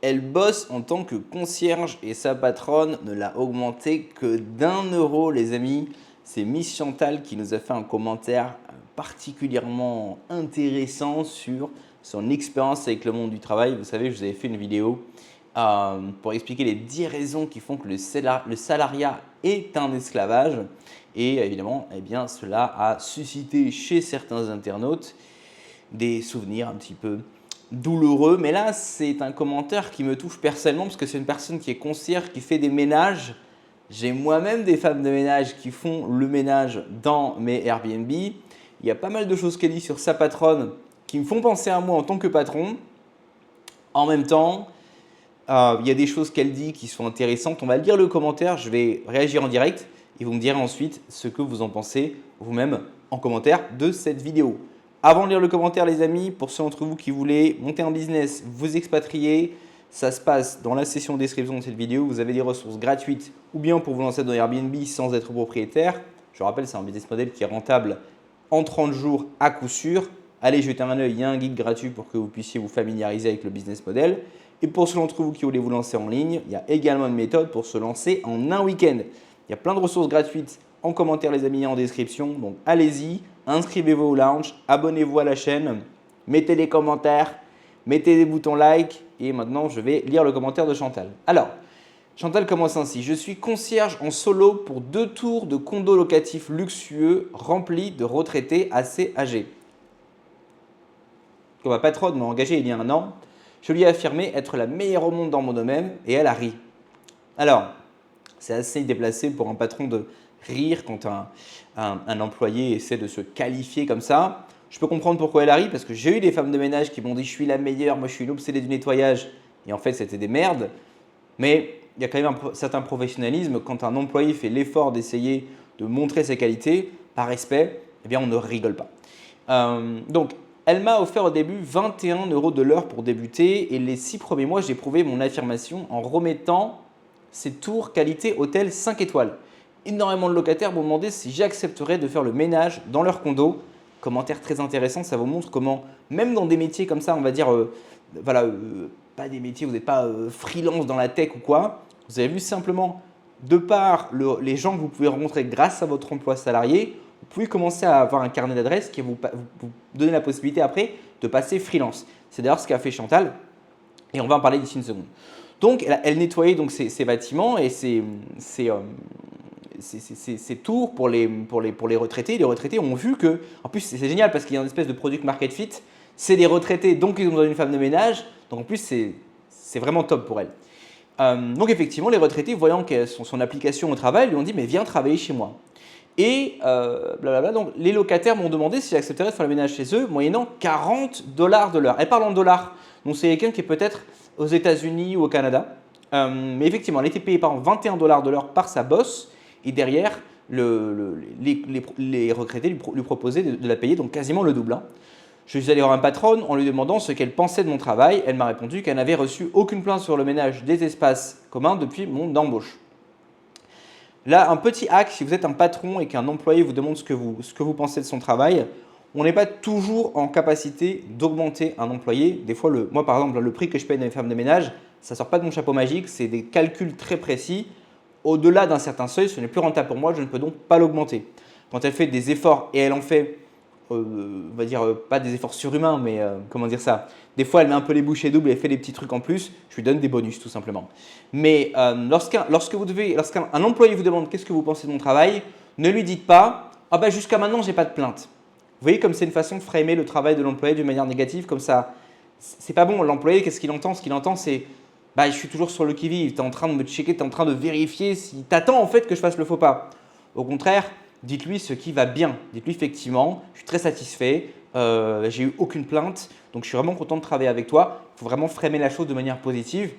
Elle bosse en tant que concierge et sa patronne ne l'a augmenté que d'1 € les amis. C'est Miss Chantal qui nous a fait un commentaire particulièrement intéressant sur son expérience avec le monde du travail. Vous savez, je vous avais fait une vidéo pour expliquer les 10 raisons qui font que le salariat est un esclavage. Et évidemment, eh bien, cela a suscité chez certains internautes des souvenirs un petit peu douloureux. Mais là, c'est un commentaire qui me touche personnellement parce que c'est une personne qui est concierge, qui fait des ménages. J'ai moi-même des femmes de ménage qui font le ménage dans mes Airbnb. Il y a pas mal de choses qu'elle dit sur sa patronne qui me font penser à moi en tant que patron. En même temps, il y a des choses qu'elle dit qui sont intéressantes. On va lire le commentaire, je vais réagir en direct et vous me direz ensuite ce que vous en pensez vous-même en commentaire de cette vidéo. Avant de lire le commentaire les amis, pour ceux d'entre vous qui voulaient monter un business, vous expatrier, ça se passe dans la section de description de cette vidéo. Vous avez des ressources gratuites ou bien pour vous lancer dans Airbnb sans être propriétaire. Je rappelle, c'est un business model qui est rentable en 30 jours à coup sûr. Allez jeter un œil, il y a un guide gratuit pour que vous puissiez vous familiariser avec le business model. Et pour ceux d'entre vous qui voulez vous lancer en ligne, il y a également une méthode pour se lancer en un week-end. Il y a plein de ressources gratuites en commentaire les amis en description. Donc allez-y, inscrivez-vous au lounge, abonnez-vous à la chaîne, mettez des commentaires, mettez des boutons like. Et maintenant, je vais lire le commentaire de Chantal. Alors, Chantal commence ainsi. Je suis concierge en solo pour 2 tours de condos locatifs luxueux remplis de retraités assez âgés. Ma patronne m'a engagé il y a 1 an. Je lui ai affirmé être la meilleure au monde dans mon domaine et elle a ri. Alors, c'est assez déplacé pour un patron de rire quand un employé essaie de se qualifier comme ça. Je peux comprendre pourquoi elle a ri parce que j'ai eu des femmes de ménage qui m'ont dit « je suis la meilleure, moi je suis l'obsédée du nettoyage » et en fait c'était des merdes. Mais il y a quand même un certain professionnalisme quand un employé fait l'effort d'essayer de montrer ses qualités par respect, eh bien on ne rigole pas. Donc, elle m'a offert au début 21 € de l'heure pour débuter et les 6 premiers mois, j'ai prouvé mon affirmation en remettant ces tours qualité hôtel 5 étoiles. Énormément de locataires m'ont demandé si j'accepterais de faire le ménage dans leur condo. Commentaire très intéressant, ça vous montre comment, même dans des métiers comme ça, on va dire, pas des métiers, vous n'êtes pas freelance dans la tech ou quoi, vous avez vu simplement, de par les gens que vous pouvez rencontrer grâce à votre emploi salarié, vous pouvez commencer à avoir un carnet d'adresses qui va vous donner la possibilité après de passer freelance. C'est d'ailleurs ce qu'a fait Chantal et on va en parler d'ici une seconde. Donc, elle nettoyait donc ses bâtiments et ses tours pour les retraités. Les retraités ont vu que, en plus c'est génial parce qu'il y a une espèce de product market fit, c'est des retraités donc ils ont besoin d'une femme de ménage, donc en plus c'est vraiment top pour elle. Donc effectivement les retraités voyant que son application au travail lui ont dit mais viens travailler chez moi. Et blablabla, donc les locataires m'ont demandé si j'accepterais de faire le ménage chez eux moyennant 40 $ de l'heure. Elle parle en dollars, donc c'est quelqu'un qui est peut-être aux États-Unis ou au Canada. Mais effectivement, elle était payée par 21 $ de l'heure par sa boss et derrière, les retraités lui proposaient de la payer, donc quasiment le double. Je suis allé voir ma patronne en lui demandant ce qu'elle pensait de mon travail. Elle m'a répondu qu'elle n'avait reçu aucune plainte sur le ménage des espaces communs depuis mon embauche. Là, un petit hack, si vous êtes un patron et qu'un employé vous demande ce que vous pensez de son travail, on n'est pas toujours en capacité d'augmenter un employé. Des fois, moi par exemple, le prix que je paye dans les femmes de ménage, ça ne sort pas de mon chapeau magique, c'est des calculs très précis. Au-delà d'un certain seuil, ce n'est plus rentable pour moi, je ne peux donc pas l'augmenter. Quand elle fait des efforts, et elle en fait, on va dire, pas des efforts surhumains, mais comment dire ça, des fois elle met un peu les bouchées doubles et elle fait des petits trucs en plus, je lui donne des bonus tout simplement. Mais lorsqu'un employé vous demande qu'est-ce que vous pensez de mon travail, ne lui dites pas « Ah ben jusqu'à maintenant, je n'ai pas de plainte ». Vous voyez comme c'est une façon de framer le travail de l'employé d'une manière négative, comme ça, c'est pas bon. L'employé, qu'est-ce qu'il entend? Ce qu'il entend, c'est bah, je suis toujours sur le qui-vive, tu es en train de me checker, tu es en train de vérifier si tu attends en fait que je fasse le faux pas. Au contraire, dites-lui ce qui va bien. Dites-lui effectivement, je suis très satisfait, j'ai eu aucune plainte, donc je suis vraiment content de travailler avec toi. Il faut vraiment framer la chose de manière positive,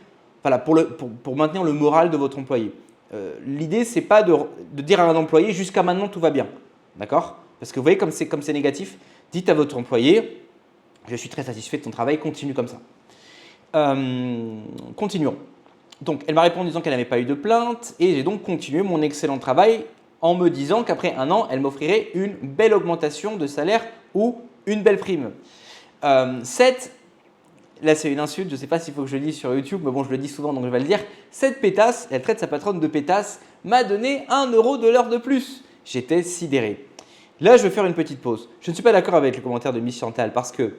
voilà, pour maintenir le moral de votre employé. L'idée, ce n'est pas de dire à un employé jusqu'à maintenant tout va bien, d'accord? Parce que vous voyez comme c'est négatif, dites à votre employé, je suis très satisfait de ton travail, continue comme ça. Continuons. Donc, elle m'a répondu en disant qu'elle n'avait pas eu de plainte et j'ai donc continué mon excellent travail en me disant qu'après 1 an, elle m'offrirait une belle augmentation de salaire ou une belle prime. 7. là c'est une insulte, je ne sais pas s'il faut que je le dise sur YouTube, mais bon, je le dis souvent donc je vais le dire. Cette pétasse, elle traite sa patronne de pétasse, m'a donné 1 euro de l'heure de plus. J'étais sidéré. Là, je vais faire une petite pause. Je ne suis pas d'accord avec le commentaire de Miss Chantal parce que,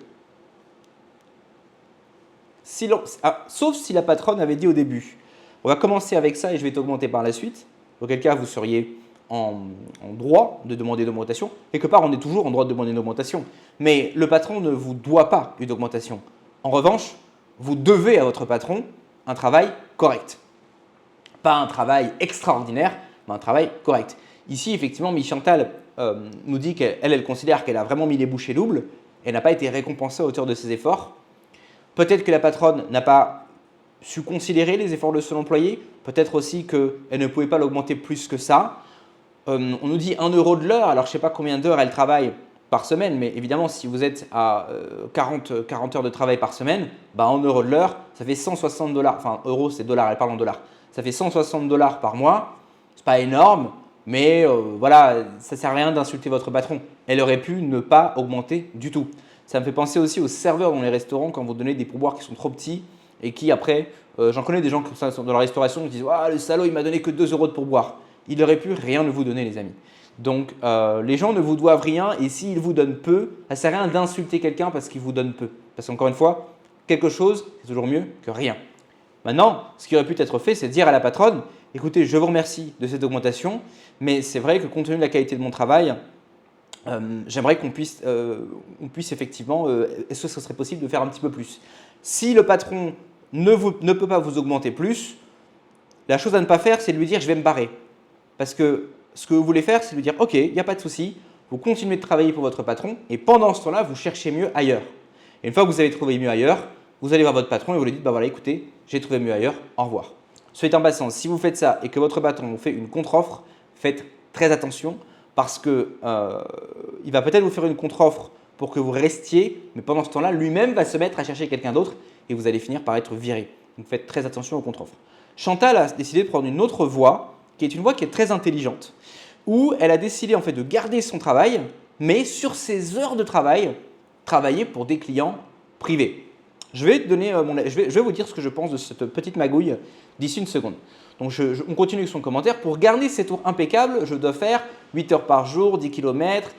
sauf si la patronne avait dit au début, on va commencer avec ça et je vais t'augmenter par la suite, auquel cas vous seriez en droit de demander une augmentation. Quelque part, on est toujours en droit de demander une augmentation. Mais le patron ne vous doit pas une augmentation. En revanche, vous devez à votre patron un travail correct. Pas un travail extraordinaire, mais un travail correct. Ici, effectivement, Miss Chantal nous dit qu'elle considère qu'elle a vraiment mis les bouchées doubles. Elle n'a pas été récompensée à hauteur de ses efforts. Peut-être que la patronne n'a pas su considérer les efforts de son employé. Peut-être aussi qu'elle ne pouvait pas l'augmenter plus que ça. On nous dit 1 euro de l'heure. Alors, je ne sais pas combien d'heures elle travaille par semaine, mais évidemment, si vous êtes à 40 heures de travail par semaine, 1 euro de l'heure, ça fait 160 $. Enfin, euros, c'est dollars, elle parle en dollars. Ça fait 160 $ par mois. C'est pas énorme, mais voilà, ça ne sert à rien d'insulter votre patron. Elle aurait pu ne pas augmenter du tout. Ça me fait penser aussi aux serveurs dans les restaurants quand vous donnez des pourboires qui sont trop petits et qui après, j'en connais des gens comme ça dans la restauration qui disent « le salaud, il m'a donné que 2 euros de pourboire ». Il aurait pu rien ne vous donner, les amis. Donc, les gens ne vous doivent rien et s'ils vous donnent peu, ça ne sert à rien d'insulter quelqu'un parce qu'il vous donne peu. Parce qu'encore une fois, quelque chose, c'est toujours mieux que rien. Maintenant, ce qui aurait pu être fait, c'est de dire à la patronne « Écoutez, je vous remercie de cette augmentation, mais c'est vrai que compte tenu de la qualité de mon travail, j'aimerais qu'on puisse effectivement, est-ce que ce serait possible de faire un petit peu plus ?» Si le patron ne peut pas vous augmenter plus, la chose à ne pas faire, c'est de lui dire « je vais me barrer ». Parce que ce que vous voulez faire, c'est lui dire « ok, il n'y a pas de souci, vous continuez de travailler pour votre patron et pendant ce temps-là, vous cherchez mieux ailleurs. » Et une fois que vous avez trouvé mieux ailleurs, vous allez voir votre patron et vous lui dites « voilà, écoutez, j'ai trouvé mieux ailleurs, au revoir ». Soyez en passant, si vous faites ça et que votre patron vous fait une contre-offre, faites très attention parce qu'il va peut-être vous faire une contre-offre pour que vous restiez, mais pendant ce temps-là, lui-même va se mettre à chercher quelqu'un d'autre et vous allez finir par être viré. Donc faites très attention aux contre-offres. Chantal a décidé de prendre une autre voie, qui est une voie qui est très intelligente, où elle a décidé en fait de garder son travail, mais sur ses heures de travail, travailler pour des clients privés. Je vais vous dire ce que je pense de cette petite magouille d'ici une seconde. Donc on continue avec son commentaire. Pour garder ces tours impeccables, je dois faire 8 heures par jour, 10 km,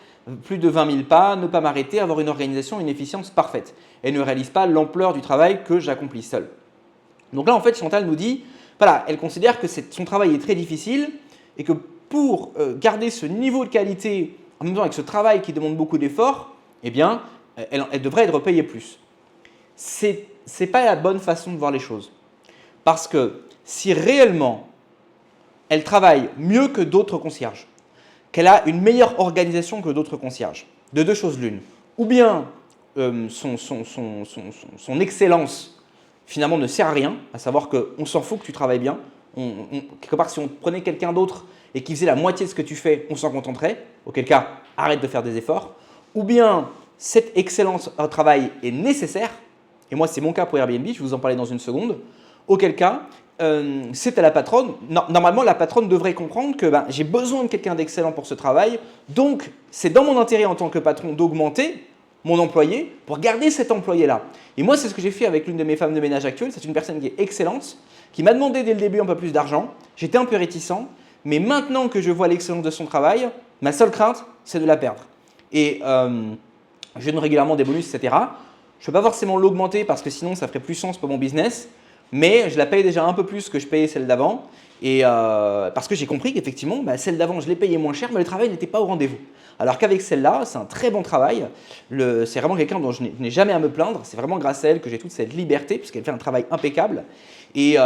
plus de 20 000 pas, ne pas m'arrêter, avoir une organisation, une efficience parfaite. Elle ne réalise pas l'ampleur du travail que j'accomplis seul. Donc là, en fait, Chantal nous dit, voilà, elle considère que son travail est très difficile et que pour garder ce niveau de qualité, en même temps avec ce travail qui demande beaucoup d'efforts, eh bien, elle devrait être payée plus. Ce n'est pas la bonne façon de voir les choses. Parce que si réellement elle travaille mieux que d'autres concierges, qu'elle a une meilleure organisation que d'autres concierges, de deux choses l'une, ou bien son excellence finalement ne sert à rien, à savoir qu'on s'en fout que tu travailles bien, quelque part si on prenait quelqu'un d'autre et qui faisait la moitié de ce que tu fais, on s'en contenterait, auquel cas arrête de faire des efforts, ou bien cette excellence au travail est nécessaire, et moi c'est mon cas pour Airbnb, je vais vous en parler dans une seconde, auquel cas c'est à la patronne, normalement la patronne devrait comprendre que j'ai besoin de quelqu'un d'excellent pour ce travail, donc c'est dans mon intérêt en tant que patron d'augmenter mon employé pour garder cet employé-là. Et moi c'est ce que j'ai fait avec l'une de mes femmes de ménage actuelles, c'est une personne qui est excellente, qui m'a demandé dès le début un peu plus d'argent, j'étais un peu réticent, mais maintenant que je vois l'excellence de son travail, ma seule crainte c'est de la perdre. Et je donne régulièrement des bonus, etc. Je ne peux pas forcément l'augmenter parce que sinon ça ferait plus sens pour mon business, mais je la paye déjà un peu plus que je payais celle d'avant et parce que j'ai compris qu'effectivement, celle d'avant, je l'ai payée moins cher, mais le travail n'était pas au rendez-vous. Alors qu'avec celle-là, c'est un très bon travail. C'est vraiment quelqu'un dont je n'ai jamais à me plaindre. C'est vraiment grâce à elle que j'ai toute cette liberté puisqu'elle fait un travail impeccable. Et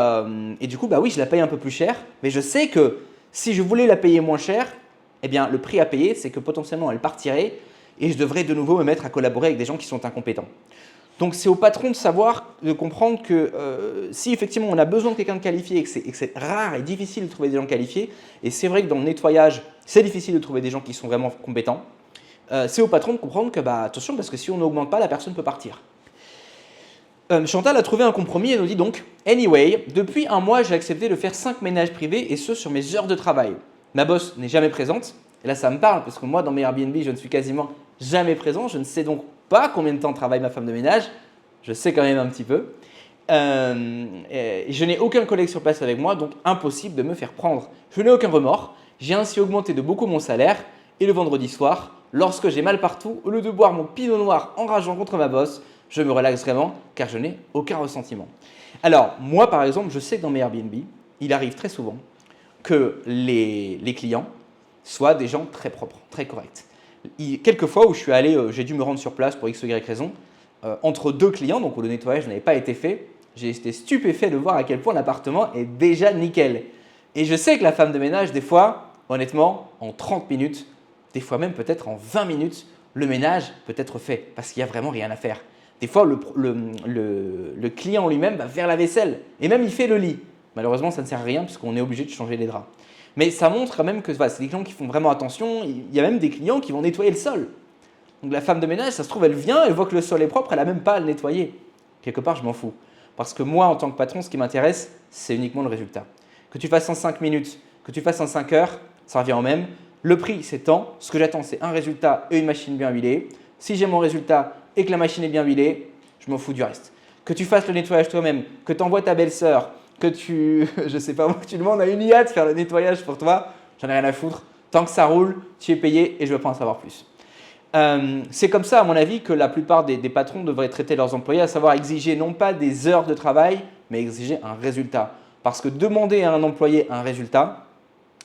du coup, oui, je la paye un peu plus cher, mais je sais que si je voulais la payer moins cher, eh bien, le prix à payer, c'est que potentiellement, elle partirait et je devrais de nouveau me mettre à collaborer avec des gens qui sont incompétents. Donc, c'est au patron de savoir, de comprendre que si effectivement on a besoin de quelqu'un de qualifié et que c'est rare et difficile de trouver des gens qualifiés, et c'est vrai que dans le nettoyage, c'est difficile de trouver des gens qui sont vraiment compétents, c'est au patron de comprendre que, attention, parce que si on n'augmente pas, la personne peut partir. Chantal a trouvé un compromis et nous dit donc « Anyway, depuis un mois, j'ai accepté de faire 5 ménages privés et ce sur mes heures de travail. Ma boss n'est jamais présente. » Et là, ça me parle parce que moi, dans mes Airbnb, je ne suis quasiment jamais présent. Je ne sais donc pas combien de temps travaille ma femme de ménage, Je sais quand même un petit peu. Je n'ai aucun collègue sur place avec moi, donc impossible de me faire prendre. Je n'ai aucun remords. J'ai ainsi augmenté de beaucoup mon salaire. Et le vendredi soir, lorsque j'ai mal partout, au lieu de boire mon pinot noir enrageant contre ma bosse, je me relaxe vraiment car je n'ai aucun ressentiment. Alors, moi par exemple, je sais que dans mes Airbnb, il arrive très souvent que les clients soient des gens très propres, très corrects. Quelques fois où je suis allé, j'ai dû me rendre sur place pour X ou Y raison, entre deux clients, donc où le nettoyage n'avait pas été fait, j'ai été stupéfait de voir à quel point l'appartement est déjà nickel. Et je sais que la femme de ménage, des fois, honnêtement, en 30 minutes, des fois même peut-être en 20 minutes, le ménage peut être fait parce qu'il n'y a vraiment rien à faire. Des fois, le client lui-même va faire la vaisselle et même il fait le lit. Malheureusement, ça ne sert à rien puisqu'on est obligé de changer les draps. Mais ça montre quand même que voilà, c'est des clients qui font vraiment attention. Il y a même des clients qui vont nettoyer le sol. Donc la femme de ménage, ça se trouve, elle vient, elle voit que le sol est propre, elle n'a même pas à le nettoyer. Quelque part, je m'en fous. Parce que moi, en tant que patron, ce qui m'intéresse, c'est uniquement le résultat. Que tu fasses en 5 minutes, que tu fasses en 5 heures, ça revient au même. Le prix, c'est tant. Ce que j'attends, c'est un résultat et une machine bien huilée. Si j'ai mon résultat et que la machine est bien huilée, je m'en fous du reste. Que tu fasses le nettoyage toi-même, que tu envoies ta belle-sœur, que tu, je sais pas moi, que tu demandes à une IA de faire le nettoyage pour toi, j'en ai rien à foutre. Tant que ça roule, tu es payé et je veux pas en savoir plus. C'est comme ça, à mon avis, que la plupart des patrons devraient traiter leurs employés, à savoir exiger non pas des heures de travail, mais exiger un résultat. Parce que demander à un employé un résultat,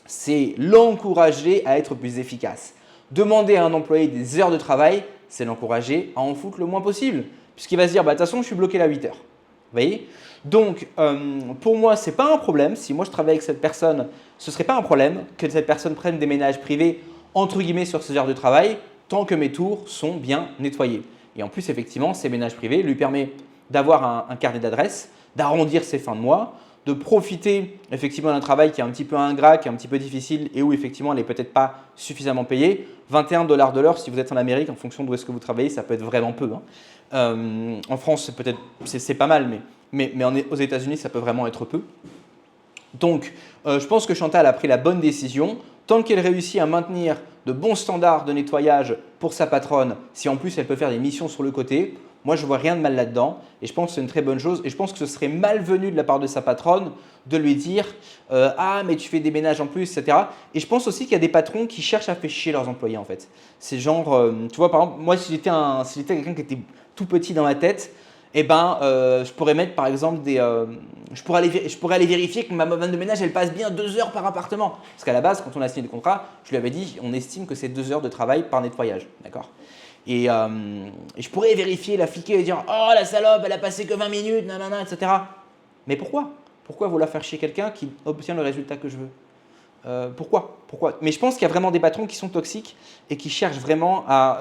c'est l'encourager à être plus efficace. Demander à un employé des heures de travail, c'est l'encourager à en foutre le moins possible. Puisqu'il va se dire, bah, de toute façon, je suis bloqué là à 8 heures. Vous voyez? Donc, pour moi, ce n'est pas un problème. Si moi, je travaille avec cette personne, ce ne serait pas un problème que cette personne prenne des ménages privés, entre guillemets, sur ces heures de travail, tant que mes tours sont bien nettoyés. Et en plus, effectivement, ces ménages privés lui permettent d'avoir un carnet d'adresses, d'arrondir ses fins de mois, de profiter effectivement d'un travail qui est un petit peu ingrat, qui est un petit peu difficile et où effectivement elle n'est peut-être pas suffisamment payée. 21 $ de l'heure si vous êtes en Amérique, en fonction d'où est-ce que vous travaillez, ça peut être vraiment peu. En France, c'est pas mal, mais aux États-Unis, ça peut vraiment être peu. Donc, je pense que Chantal a pris la bonne décision. Tant qu'elle réussit à maintenir de bons standards de nettoyage pour sa patronne, si en plus elle peut faire des missions sur le côté, moi je ne vois rien de mal là-dedans et je pense que c'est une très bonne chose et je pense que ce serait malvenu de la part de sa patronne de lui dire ah mais tu fais des ménages en plus, etc. Et je pense aussi qu'il y a des patrons qui cherchent à faire chier leurs employés en fait. C'est genre, tu vois par exemple, moi si j'étais quelqu'un qui était tout petit dans ma tête, eh ben, je pourrais mettre par exemple je pourrais aller vérifier que ma femme de ménage elle passe bien 2 heures par appartement. Parce qu'à la base, quand on a signé le contrat, je lui avais dit on estime que c'est 2 heures de travail par nettoyage. D'accord. Et je pourrais vérifier, la fliquer et dire oh la salope, elle a passé que 20 minutes, nanana, etc. Mais pourquoi? Pourquoi vouloir faire chier quelqu'un qui obtient le résultat que je veux? Pourquoi? Mais je pense qu'il y a vraiment des patrons qui sont toxiques et qui cherchent vraiment à…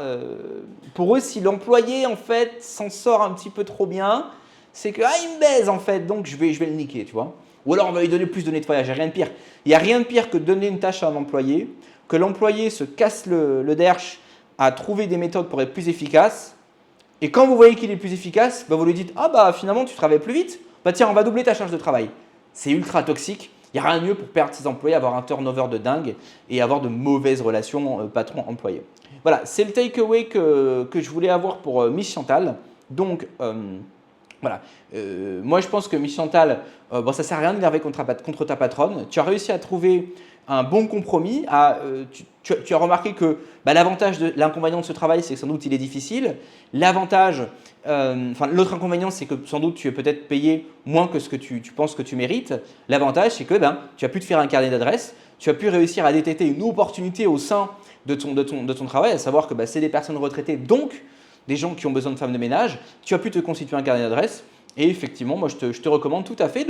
pour eux, si l'employé en fait s'en sort un petit peu trop bien, c'est que il me baise en fait, donc je vais le niquer, tu vois. Ou alors on va lui donner plus de nettoyage, il n'y a rien de pire. Il n'y a rien de pire que de donner une tâche à un employé, que l'employé se casse le derche à trouver des méthodes pour être plus efficace. Et quand vous voyez qu'il est plus efficace, bah vous lui dites ah bah finalement tu travailles plus vite, bah tiens on va doubler ta charge de travail. C'est ultra toxique. Il n'y a rien de mieux pour perdre ses employés, avoir un turnover de dingue et avoir de mauvaises relations patron-employé. Voilà, c'est le takeaway que je voulais avoir pour Miss Chantal. Donc, voilà. Moi, je pense que Miss Chantal, bon, ça ne sert à rien de d'énerver contre ta patronne. Tu as réussi à trouver un bon compromis. Tu as remarqué que l'inconvénient de ce travail, c'est que sans doute il est difficile. L'autre inconvénient, c'est que sans doute tu es peut-être payé moins que ce que tu penses que tu mérites. L'avantage, c'est que tu as pu te faire un carnet d'adresses, tu as pu réussir à détecter une opportunité au sein de ton travail, à savoir que c'est des personnes retraitées, donc des gens qui ont besoin de femmes de ménage. Tu as pu te constituer un carnet d'adresses et effectivement, moi je te recommande tout à fait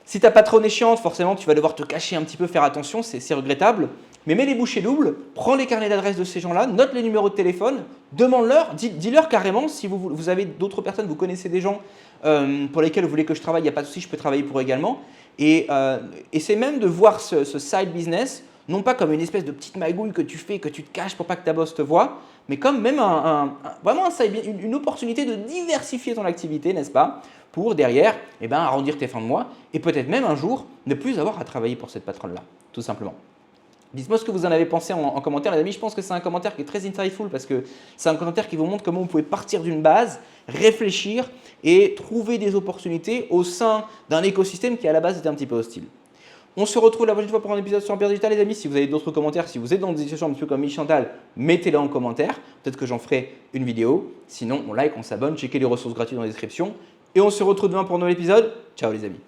si ta patronne est chiante, forcément, tu vas devoir te cacher un petit peu, faire attention, c'est regrettable. Mais mets les bouchées doubles, prends les carnets d'adresse de ces gens-là, note les numéros de téléphone, demande-leur, dis-leur carrément si vous avez d'autres personnes, vous connaissez des gens pour lesquels vous voulez que je travaille, il n'y a pas de souci, je peux travailler pour eux également. Et c'est même de voir ce side business, non pas comme une espèce de petite magouille que tu fais, que tu te caches pour pas que ta boss te voie, mais comme même vraiment une opportunité de diversifier ton activité, n'est-ce pas? Pour derrière arrondir tes fins de mois et peut-être même un jour ne plus avoir à travailler pour cette patronne-là, tout simplement. Dites-moi ce que vous en avez pensé en commentaire, les amis. Je pense que c'est un commentaire qui est très insightful parce que c'est un commentaire qui vous montre comment vous pouvez partir d'une base, réfléchir et trouver des opportunités au sein d'un écosystème qui à la base était un petit peu hostile. On se retrouve la prochaine fois pour un épisode sur Empire Digital, les amis. Si vous avez d'autres commentaires, si vous êtes dans des situations un petit peu comme Miss Chantal, mettez-les en commentaire. Peut-être que j'en ferai une vidéo. Sinon, on like, on s'abonne, checkez les ressources gratuites dans la description. Et on se retrouve demain pour un nouvel épisode. Ciao les amis.